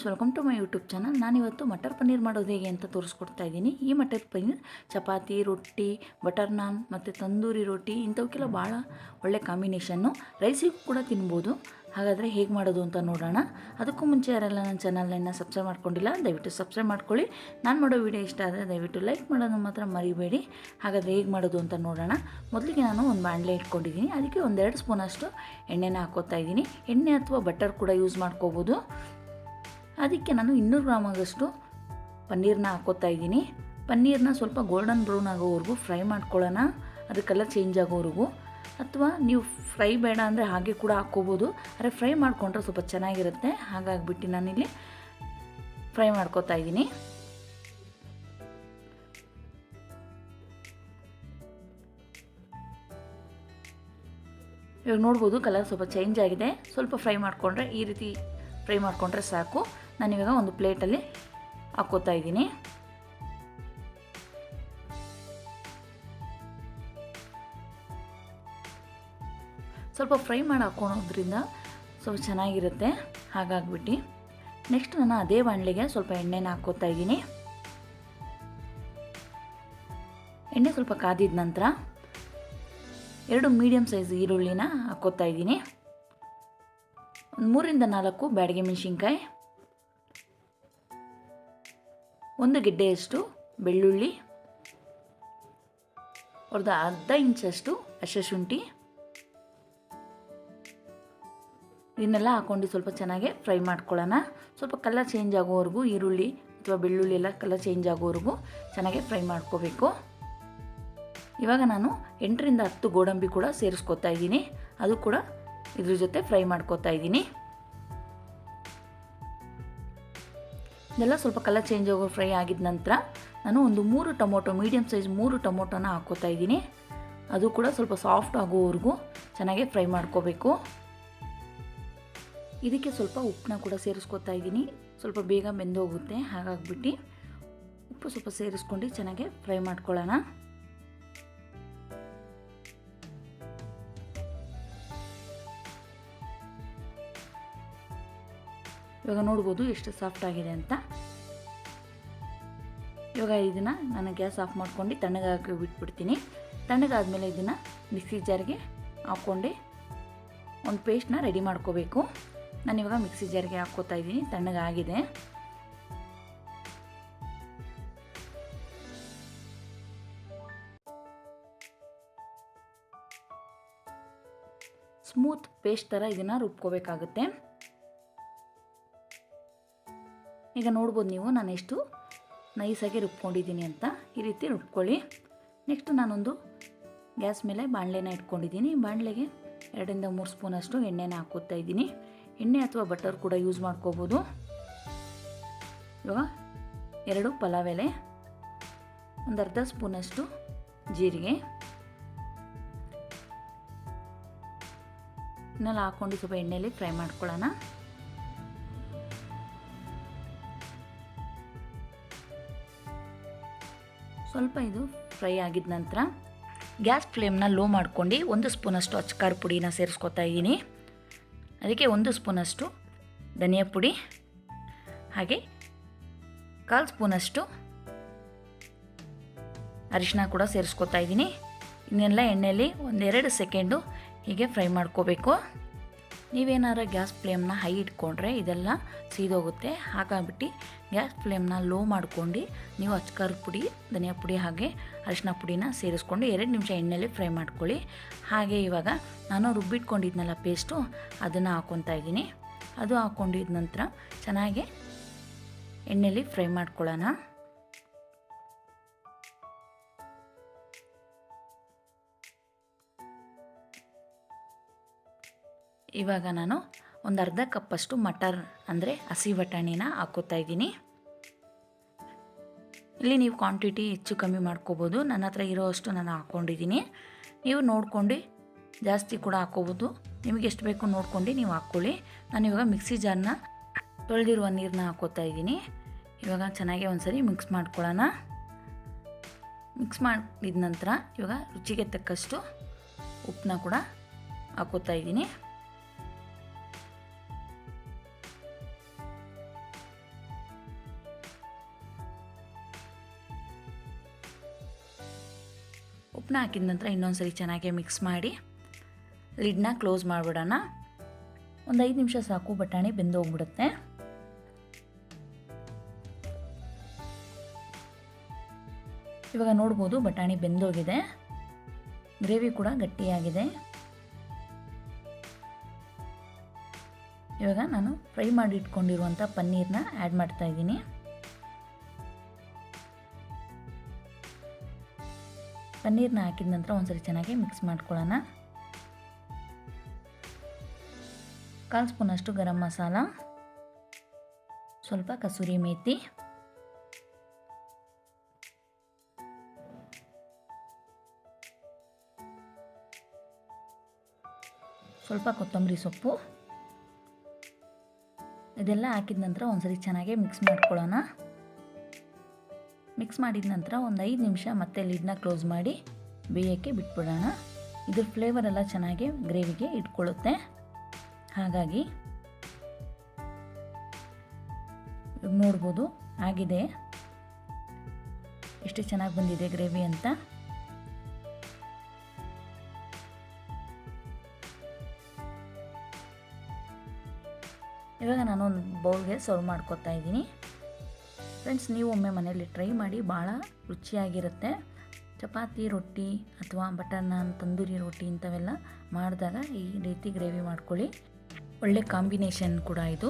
Welcome to my YouTube channel. ನಾನಿವತ್ತು ಮಟರ್ ಪನ್ನೀರ್ ಮಾಡೋದು ಹೇಗೆ ಅಂತ ತೋರಿಸ್ಕೊಡ್ತಾ ಇದ್ದೀನಿ. ಈ ಮಟರ್ ಪನ್ನೀರ್ ಚಪಾತಿ, ರೊಟ್ಟಿ, ಬಟರ್ ನಾನ್ ಮತ್ತು ತಂದೂರಿ ರೊಟ್ಟಿ ಇಂಥವಕ್ಕೆಲ್ಲ ಭಾಳ ಒಳ್ಳೆ ಕಾಂಬಿನೇಷನ್ನು. ರೈಸಿಗೂ ಕೂಡ ತಿನ್ಬೋದು. ಹಾಗಾದರೆ ಹೇಗೆ ಮಾಡೋದು ಅಂತ ನೋಡೋಣ. ಅದಕ್ಕೂ ಮುಂಚೆ ಯಾರೆಲ್ಲ ನನ್ನ ಚಾನಲನ್ನು ಸಬ್ಸ್ಕ್ರೈಬ್ ಮಾಡ್ಕೊಂಡಿಲ್ಲ ದಯವಿಟ್ಟು ಸಬ್ಸ್ಕ್ರೈಬ್ ಮಾಡ್ಕೊಳ್ಳಿ. ನಾನು ಮಾಡೋ ವಿಡಿಯೋ ಇಷ್ಟ ಆದರೆ ದಯವಿಟ್ಟು ಲೈಕ್ ಮಾಡೋದನ್ನು ಮಾತ್ರ ಮರಿಬೇಡಿ. ಹಾಗಾದರೆ ಹೇಗೆ ಮಾಡೋದು ಅಂತ ನೋಡೋಣ. ಮೊದಲಿಗೆ ನಾನು ಒಂದು ಬಾಣಲೆ ಇಟ್ಕೊಂಡಿದ್ದೀನಿ. ಅದಕ್ಕೆ 1-2 ಸ್ಪೂನಷ್ಟು ಎಣ್ಣೆನ ಹಾಕ್ಕೋತಾ ಇದ್ದೀನಿ. ಎಣ್ಣೆ ಅಥವಾ ಬಟರ್ ಕೂಡ ಯೂಸ್ ಮಾಡ್ಕೋಬೋದು. ಅದಕ್ಕೆ ನಾನು 200 ಗ್ರಾಮ್ ಆಗಷ್ಟು ಪನ್ನೀರನ್ನ ಹಾಕ್ಕೋತಾ ಇದ್ದೀನಿ. ಪನ್ನೀರನ್ನ ಸ್ವಲ್ಪ ಗೋಲ್ಡನ್ ಬ್ರೌನ್ ಆಗೋವರೆಗೂ ಫ್ರೈ ಮಾಡ್ಕೊಳ್ಳೋಣ, ಅದು ಕಲರ್ ಚೇಂಜ್ ಆಗೋವರೆಗೂ. ಅಥವಾ ನೀವು ಫ್ರೈ ಬೇಡ ಅಂದರೆ ಹಾಗೆ ಕೂಡ ಹಾಕ್ಕೋಬೋದು. ಆದರೆ ಫ್ರೈ ಮಾಡಿಕೊಂಡ್ರೆ ಸ್ವಲ್ಪ ಚೆನ್ನಾಗಿರುತ್ತೆ. ಹಾಗಾಗಿಬಿಟ್ಟು ನಾನಿಲ್ಲಿ ಫ್ರೈ ಮಾಡ್ಕೋತಾ ಇದ್ದೀನಿ. ಇವಾಗ ನೋಡ್ಬೋದು ಕಲರ್ ಸ್ವಲ್ಪ ಚೇಂಜ್ ಆಗಿದೆ. ಸ್ವಲ್ಪ ಫ್ರೈ ಮಾಡಿಕೊಂಡ್ರೆ ಈ ರೀತಿ ಫ್ರೈ ಮಾಡಿಕೊಂಡ್ರೆ ಸಾಕು. ನಾನಿವಾಗ ಒಂದು ಪ್ಲೇಟಲ್ಲಿ ಹಾಕ್ಕೋತಾ ಇದ್ದೀನಿ. ಸ್ವಲ್ಪ ಫ್ರೈ ಮಾಡಿ ಹಾಕ್ಕೊಳೋದ್ರಿಂದ ಸ್ವಲ್ಪ ಚೆನ್ನಾಗಿರುತ್ತೆ. ಹಾಗಾಗಿಬಿಟ್ಟು ನೆಕ್ಸ್ಟ್ ನಾನು ಅದೇ ಬಾಣಲೆಗೆ ಸ್ವಲ್ಪ ಎಣ್ಣೆನ ಹಾಕ್ಕೋತಾ ಇದ್ದೀನಿ. ಎಣ್ಣೆ ಸ್ವಲ್ಪ ಕಾದಿದ ನಂತರ 2 ಮೀಡಿಯಮ್ ಸೈಜ್ ಈರುಳ್ಳಿನ ಹಾಕ್ಕೋತಾ ಇದ್ದೀನಿ. 3-4 ಬ್ಯಾಡಗಿ ಮೆಣಸಿನ್ಕಾಯಿ, 1 ಗೆಡ್ಡೆಯಷ್ಟು ಬೆಳ್ಳುಳ್ಳಿ, ಒಂದು ಅರ್ಧ ಇಂಚಷ್ಟು ಹಸಿ ಶುಂಠಿ, ಇದನ್ನೆಲ್ಲ ಹಾಕ್ಕೊಂಡು ಸ್ವಲ್ಪ ಚೆನ್ನಾಗಿ ಫ್ರೈ ಮಾಡ್ಕೊಳ್ಳೋಣ. ಸ್ವಲ್ಪ ಕಲರ್ ಚೇಂಜ್ ಆಗೋವರೆಗೂ ಈರುಳ್ಳಿ ಅಥವಾ ಬೆಳ್ಳುಳ್ಳಿ ಎಲ್ಲ ಕಲರ್ ಚೇಂಜ್ ಆಗೋವರೆಗೂ ಚೆನ್ನಾಗಿ ಫ್ರೈ ಮಾಡ್ಕೋಬೇಕು. ಇವಾಗ ನಾನು 8-10 ಗೋಡಂಬಿ ಕೂಡ ಸೇರಿಸ್ಕೊತಾ ಇದ್ದೀನಿ. ಅದು ಕೂಡ ಇದ್ರ ಜೊತೆ ಫ್ರೈ ಮಾಡ್ಕೋತಾ ಇದ್ದೀನಿ. ಇದೆಲ್ಲ ಸ್ವಲ್ಪ ಕಲರ್ ಚೇಂಜ್ ಆಗೋ ಫ್ರೈ ಆಗಿದ ನಂತರ ನಾನು ಒಂದು 3 ಟೊಮೊಟೊ, ಮೀಡಿಯಮ್ ಸೈಜ್ 3 ಟೊಮೊಟೊನ ಹಾಕ್ಕೋತಾ ಇದ್ದೀನಿ. ಅದು ಕೂಡ ಸ್ವಲ್ಪ ಸಾಫ್ಟ್ ಆಗೋವರೆಗೂ ಚೆನ್ನಾಗಿ ಫ್ರೈ ಮಾಡ್ಕೋಬೇಕು. ಇದಕ್ಕೆ ಸ್ವಲ್ಪ ಉಪ್ಪನ್ನ ಕೂಡ ಸೇರಿಸ್ಕೊತಾ ಇದ್ದೀನಿ. ಸ್ವಲ್ಪ ಬೇಗ ಬೆಂದೋಗುತ್ತೆ. ಹಾಗಾಗಿಬಿಟ್ಟು ಉಪ್ಪು ಸ್ವಲ್ಪ ಸೇರಿಸ್ಕೊಂಡು ಚೆನ್ನಾಗಿ ಫ್ರೈ ಮಾಡ್ಕೊಳ್ಳೋಣ. ಇವಾಗ ನೋಡ್ಬೋದು ಎಷ್ಟು ಸಾಫ್ಟ್ ಆಗಿದೆ ಅಂತ. ಇವಾಗ ಇದನ್ನು ನಾನು ಗ್ಯಾಸ್ ಆಫ್ ಮಾಡ್ಕೊಂಡು ತಣ್ಣಗಾಗಿ ಬಿಟ್ಬಿಡ್ತೀನಿ. ತಣ್ಣಗಾದ್ಮೇಲೆ ಇದನ್ನು ಮಿಕ್ಸಿ ಜಾರ್ಗೆ ಹಾಕ್ಕೊಂಡು ಒಂದು ಪೇಸ್ಟ್ನ ರೆಡಿ ಮಾಡ್ಕೋಬೇಕು. ನಾನಿವಾಗ ಮಿಕ್ಸಿ ಜಾರ್ಗೆ ಹಾಕ್ಕೋತಾ ಇದ್ದೀನಿ. ತಣ್ಣಗಾಗಿದೆ. ಸ್ಮೂತ್ ಪೇಸ್ಟ್ ಥರ ಇದನ್ನು ರುಬ್ಕೋಬೇಕಾಗುತ್ತೆ. ಈಗ ನೋಡ್ಬೋದು ನೀವು ನಾನು ಎಷ್ಟು ನೈಸಾಗಿ ರುಬ್ಕೊಂಡಿದ್ದೀನಿ ಅಂತ. ಈ ರೀತಿ ರುಬ್ಕೊಳ್ಳಿ. ನೆಕ್ಸ್ಟ್ ನಾನೊಂದು ಗ್ಯಾಸ್ ಮೇಲೆ ಬಾಣಲೆನ ಇಟ್ಕೊಂಡಿದ್ದೀನಿ. ಬಾಣಲೆಗೆ 2-3 ಸ್ಪೂನಷ್ಟು ಎಣ್ಣೆನ ಹಾಕ್ಕೋತಾ ಇದ್ದೀನಿ. ಎಣ್ಣೆ ಅಥವಾ ಬಟರ್ ಕೂಡ ಯೂಸ್ ಮಾಡ್ಕೋಬೋದು. ಇವಾಗ 2 ಪಲಾವ್ ಎಲೆ, ಒಂದು ಅರ್ಧ ಸ್ಪೂನಷ್ಟು ಜೀರಿಗೆ, ಇದನ್ನೆಲ್ಲ ಹಾಕ್ಕೊಂಡು ಸ್ವಲ್ಪ ಎಣ್ಣೆಯಲ್ಲಿ ಫ್ರೈ ಮಾಡ್ಕೊಳ್ಳೋಣ. ಸ್ವಲ್ಪ ಇದು ಫ್ರೈ ಆಗಿದ ನಂತರ ಗ್ಯಾಸ್ ಫ್ಲೇಮ್ನ ಲೋ ಮಾಡ್ಕೊಂಡು 1 ಸ್ಪೂನಷ್ಟು ಅಚ್ಕಾರ ಪುಡಿನ ಸೇರಿಸ್ಕೊತಾ ಇದ್ದೀನಿ. ಅದಕ್ಕೆ 1 ಸ್ಪೂನಷ್ಟು ಧನಿಯಾ ಪುಡಿ, ಹಾಗೆ 1/4 ಸ್ಪೂನಷ್ಟು ಅರಿಶಿನ ಕೂಡ ಸೇರಿಸ್ಕೊತಾ ಇದ್ದೀನಿ. ಇನ್ನೆಲ್ಲ ಎಣ್ಣೆಯಲ್ಲಿ 1-2 ಸೆಕೆಂಡು ಹೀಗೆ ಫ್ರೈ ಮಾಡ್ಕೋಬೇಕು. ನೀವೇನಾರ ಗ್ಯಾಸ್ ಫ್ಲೇಮ್ನ ಹೈ ಇಟ್ಕೊಂಡ್ರೆ ಇದೆಲ್ಲ ಸೀದೋಗುತ್ತೆ. ಹಾಗಾಗ್ಬಿಟ್ಟು ಗ್ಯಾಸ್ ಫ್ಲೇಮ್ನ ಲೋ ಮಾಡ್ಕೊಂಡು ನೀವು ಅಚ್ಕಾರ ಪುಡಿ, ಧನಿಯಾ ಪುಡಿ ಹಾಗೆ ಅರಿಶಿನ ಪುಡಿನ ಸೇರಿಸ್ಕೊಂಡು 2 ನಿಮಿಷ ಎಣ್ಣೆಯಲ್ಲಿ ಫ್ರೈ ಮಾಡ್ಕೊಳ್ಳಿ. ಹಾಗೆ ಇವಾಗ ನಾನು ರುಬ್ಬಿಟ್ಕೊಂಡಿದ್ನಲ್ಲ ಪೇಸ್ಟು, ಅದನ್ನು ಹಾಕ್ಕೊತಾ ಇದ್ದೀನಿ. ಅದು ಹಾಕ್ಕೊಂಡಿದ್ದ ನಂತರ ಚೆನ್ನಾಗಿ ಎಣ್ಣೆಯಲ್ಲಿ ಫ್ರೈ ಮಾಡ್ಕೊಳ್ಳೋಣ. ಇವಾಗ ನಾನು ಒಂದು ಅರ್ಧ ಕಪ್ಪಷ್ಟು ಮಟರ್ ಅಂದರೆ ಹಸಿ ಬಟಾಣಿನ ಹಾಕ್ಕೋತಾ ಇದ್ದೀನಿ. ಇಲ್ಲಿ ನೀವು ಕ್ವಾಂಟಿಟಿ ಹೆಚ್ಚು ಕಮ್ಮಿ ಮಾಡ್ಕೋಬೋದು. ನನ್ನ ಹತ್ರ ಇರೋವಷ್ಟು ನಾನು ಹಾಕ್ಕೊಂಡಿದ್ದೀನಿ. ನೀವು ನೋಡ್ಕೊಂಡು ಜಾಸ್ತಿ ಕೂಡ ಹಾಕ್ಕೋಬೋದು. ನಿಮಗೆ ಎಷ್ಟು ಬೇಕು ನೋಡ್ಕೊಂಡು ನೀವು ಹಾಕ್ಕೊಳ್ಳಿ. ನಾನಿವಾಗ ಮಿಕ್ಸಿ ಜಾರ್ನ ತೊಳೆದಿರುವ ನೀರನ್ನ ಹಾಕ್ಕೋತಾ ಇದ್ದೀನಿ. ಇವಾಗ ಚೆನ್ನಾಗಿ ಒಂದ್ಸರಿ ಮಿಕ್ಸ್ ಮಾಡ್ಕೊಳ್ಳೋಣ. ಮಿಕ್ಸ್ ಮಾಡಿದ ನಂತರ ಇವಾಗ ರುಚಿಗೆ ತಕ್ಕಷ್ಟು ಉಪ್ಪನ್ನ ಕೂಡ ಹಾಕ್ಕೋತಾ ಇದ್ದೀನಿ. ಉಪ್ಪನ್ನ ಹಾಕಿದ ನಂತರ ಇನ್ನೊಂದು ಸರಿ ಚೆನ್ನಾಗಿ ಮಿಕ್ಸ್ ಮಾಡಿ ಲಿಡ್ನ ಕ್ಲೋಸ್ ಮಾಡಿಬಿಡೋಣ. ಒಂದು 5 ನಿಮಿಷ ಸಾಕು, ಬಟಾಣಿ ಬೆಂದು ಹೋಗ್ಬಿಡುತ್ತೆ. ಇವಾಗ ನೋಡ್ಬೋದು ಬಟಾಣಿ ಬೆಂದೋಗಿದೆ, ಗ್ರೇವಿ ಕೂಡ ಗಟ್ಟಿಯಾಗಿದೆ. ಇವಾಗ ನಾನು ಫ್ರೈ ಮಾಡಿ ಇಟ್ಕೊಂಡಿರುವಂಥ ಪನ್ನೀರ್ನ ಆ್ಯಡ್ ಮಾಡ್ತಾ ಇದ್ದೀನಿ. ಪನ್ನೀರ್ನ ಹಾಕಿದ ನಂತರ ಒಂದ್ಸರಿ ಚೆನ್ನಾಗಿ ಮಿಕ್ಸ್ ಮಾಡ್ಕೊಳ್ಳೋಣ. 1/4 ಸ್ಪೂನಷ್ಟು ಗರಂ ಮಸಾಲ, ಸ್ವಲ್ಪ ಕಸೂರಿ ಮೇಥಿ, ಸ್ವಲ್ಪ ಕೊತ್ತಂಬರಿ ಸೊಪ್ಪು, ಇದೆಲ್ಲ ಹಾಕಿದ ನಂತರ ಒಂದ್ಸರಿ ಚೆನ್ನಾಗಿ ಮಿಕ್ಸ್ ಮಾಡ್ಕೊಳ್ಳೋಣ. ಮಿಕ್ಸ್ ಮಾಡಿದ ನಂತರ ಒಂದು 5 ನಿಮಿಷ ಮತ್ತೆ ಲಿಡ್ನ ಕ್ಲೋಸ್ ಮಾಡಿ ಬೇಯೋಕ್ಕೆ ಬಿಟ್ಬಿಡೋಣ. ಇದ್ರ ಫ್ಲೇವರ್ ಎಲ್ಲ ಚೆನ್ನಾಗಿ ಗ್ರೇವಿಗೆ ಇಟ್ಕೊಳ್ಳುತ್ತೆ. ಹಾಗಾಗಿ ನೋಡ್ಬೋದು ಆಗಿದೆ, ಎಷ್ಟು ಚೆನ್ನಾಗಿ ಬಂದಿದೆ ಗ್ರೇವಿ ಅಂತ. ಇವಾಗ ನಾನು ಒಂದು ಬೌಲ್ಗೆ ಸರ್ವ್ ಮಾಡ್ಕೊತಾ ಇದ್ದೀನಿ. ಫ್ರೆಂಡ್ಸ್, ನೀವು ಒಮ್ಮೆ ಮನೆಯಲ್ಲಿ ಟ್ರೈ ಮಾಡಿ, ಭಾಳ ರುಚಿಯಾಗಿರುತ್ತೆ. ಚಪಾತಿ, ರೊಟ್ಟಿ ಅಥವಾ ಬಟರ್ ನಾನ್, ತಂದೂರಿ ರೊಟ್ಟಿ ಇಂಥವೆಲ್ಲ ಮಾಡಿದಾಗ ಈ ರೀತಿ ಗ್ರೇವಿ ಮಾಡ್ಕೊಳ್ಳಿ. ಒಳ್ಳೆ ಕಾಂಬಿನೇಷನ್ ಕೂಡ ಇದು.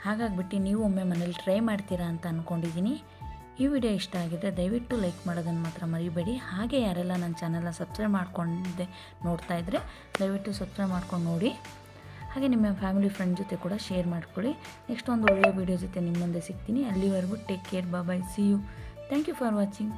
ಹಾಗಾಗಿಬಿಟ್ಟು ನೀವು ಒಮ್ಮೆ ಮನೇಲಿ ಟ್ರೈ ಮಾಡ್ತೀರಾ ಅಂತ ಅಂದ್ಕೊಂಡಿದ್ದೀನಿ. ಈ ವಿಡಿಯೋ ಇಷ್ಟ ಆಗಿದ್ದರೆ ದಯವಿಟ್ಟು ಲೈಕ್ ಮಾಡೋದನ್ನು ಮಾತ್ರ ಮರಿಬೇಡಿ. ಹಾಗೆ ಯಾರೆಲ್ಲ ನನ್ನ ಚಾನಲ್ನ ಸಬ್ಸ್ಕ್ರೈಬ್ ಮಾಡ್ಕೊಂಡೆ ನೋಡ್ತಾ ಇದ್ದರೆ ದಯವಿಟ್ಟು ಸಬ್ಸ್ಕ್ರೈಬ್ ಮಾಡ್ಕೊಂಡು ನೋಡಿ. ಹಾಗೆ ನಿಮ್ಮ ಫ್ಯಾಮಿಲಿ ಫ್ರೆಂಡ್ ಜೊತೆ ಕೂಡ ಶೇರ್ ಮಾಡ್ಕೊಳ್ಳಿ. ನೆಕ್ಸ್ಟ್ ಒಂದು ಒಳ್ಳೆಯ ವಿಡಿಯೋ ಜೊತೆ ನಿಮ್ಮ ಮುಂದೆ ಸಿಗ್ತೀನಿ. ಅಲ್ಲಿವರೆಗೂ take care, bye, see you. Thank you for watching.